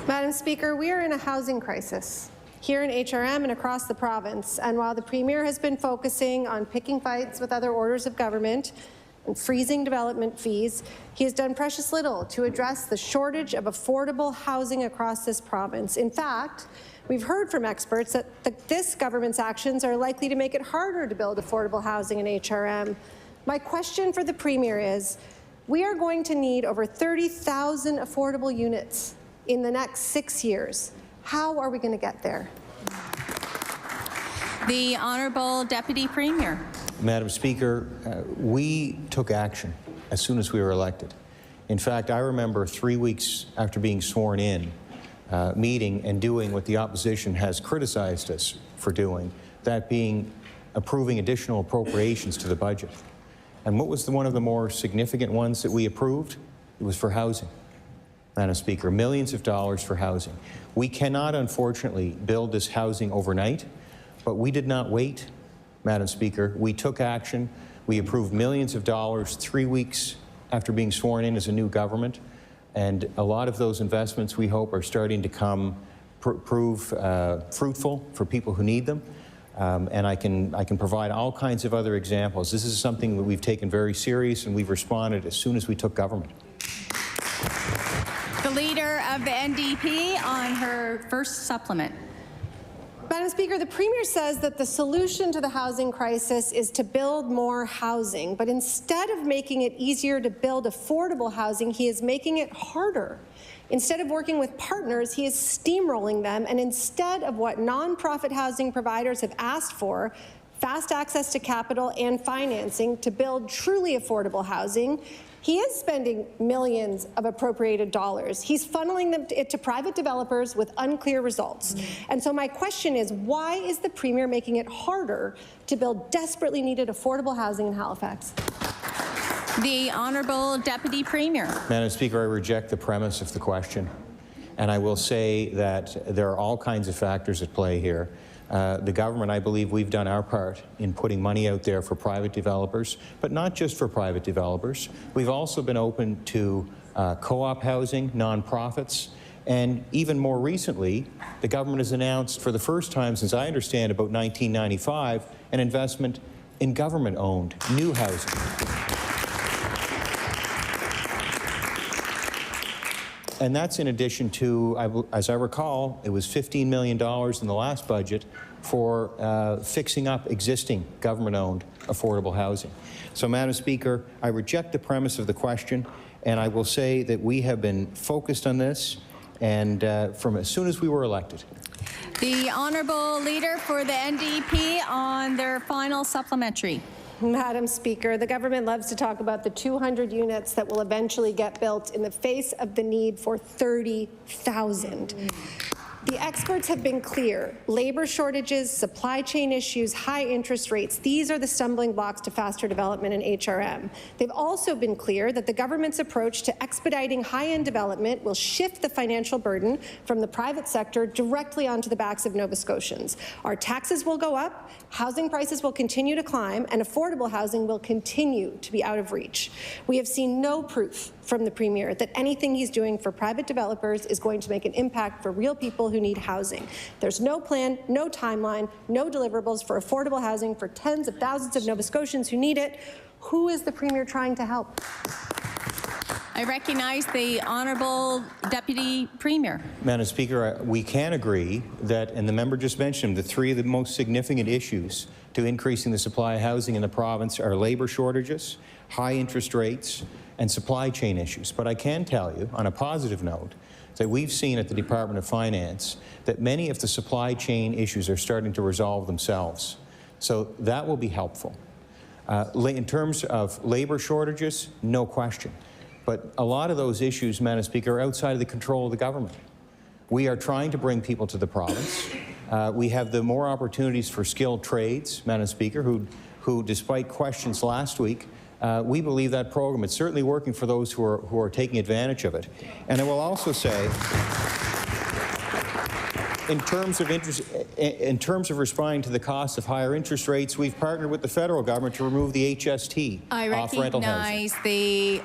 Madam Speaker, we are in a housing crisis here in HRM and across the province. And while the Premier has been focusing on picking fights with other orders of government and freezing development fees, he has done precious little to address the shortage of affordable housing across this province. In fact, we've heard from experts that this government's actions are likely to make it harder to build affordable housing in HRM. My question for the Premier is, we are going to need over 30,000 affordable units in the next 6 years. How are we going to get there? The Honourable Deputy Premier. Madam Speaker, we took action as soon as we were elected. In fact, I remember 3 weeks after being sworn in, meeting and doing what the opposition has criticized us for doing, that being approving additional appropriations to the budget. And what was one of the more significant ones that we approved? It was for housing. Madam Speaker, millions of dollars for housing. We cannot, unfortunately, build this housing overnight, but we did not wait, Madam Speaker. We took action. We approved millions of dollars 3 weeks after being sworn in as a new government, and a lot of those investments, we hope, are starting to prove fruitful for people who need them. And I can provide all kinds of other examples. This is something that we've taken very serious, and we've responded as soon as we took government. The Leader of the NDP on her first supplement. Madam Speaker, the Premier says that the solution to the housing crisis is to build more housing, but instead of making it easier to build affordable housing, he is making it harder. Instead of working with partners, he is steamrolling them, and instead of what nonprofit housing providers have asked for, fast access to capital and financing to build truly affordable housing, he is spending millions of appropriated dollars. He's funneling them to private developers with unclear results. And so my question is, why is the Premier making it harder to build desperately needed affordable housing in Halifax? The Honourable Deputy Premier. Madam Speaker, I reject the premise of the question. And I will say that there are all kinds of factors at play here. The government, I believe we've done our part in putting money out there for private developers, but not just for private developers. We've also been open to co-op housing, nonprofits, and even more recently, the government has announced for the first time since I understand about 1995, an investment in government-owned new housing. And that's in addition to, as I recall, it was $15 million in the last budget for fixing up existing government-owned affordable housing. So, Madam Speaker, I reject the premise of the question, and I will say that we have been focused on this, and from as soon as we were elected. The Honourable Leader for the NDP on their final supplementary. Madam Speaker, the government loves to talk about the 200 units that will eventually get built in the face of the need for 30,000. The experts have been clear. Labor shortages, supply chain issues, high interest rates, these are the stumbling blocks to faster development in HRM. They've also been clear that the government's approach to expediting high-end development will shift the financial burden from the private sector directly onto the backs of Nova Scotians. Our taxes will go up, housing prices will continue to climb, and affordable housing will continue to be out of reach. We have seen no proof from the Premier that anything he's doing for private developers is going to make an impact for real people who need housing. There's no plan, no timeline, no deliverables for affordable housing for tens of thousands of Nova Scotians who need it. Who is the Premier trying to help? I recognize the Honourable Deputy Premier. Madam Speaker, we can agree that, and the member just mentioned, the three of the most significant issues to increasing the supply of housing in the province are labour shortages, high interest rates, and supply chain issues. But I can tell you, on a positive note, that we've seen at the Department of Finance that many of the supply chain issues are starting to resolve themselves. So that will be helpful. In terms of labour shortages, no question. But a lot of those issues, Madam Speaker, are outside of the control of the government. We are trying to bring people to the province. We have the more opportunities for skilled trades, Madam Speaker, who despite questions last week, we believe that program is certainly working for those who are taking advantage of it. And I will also say, in terms of responding to the cost of higher interest rates, we've partnered with the federal government to remove the HST off rental housing. I recognize the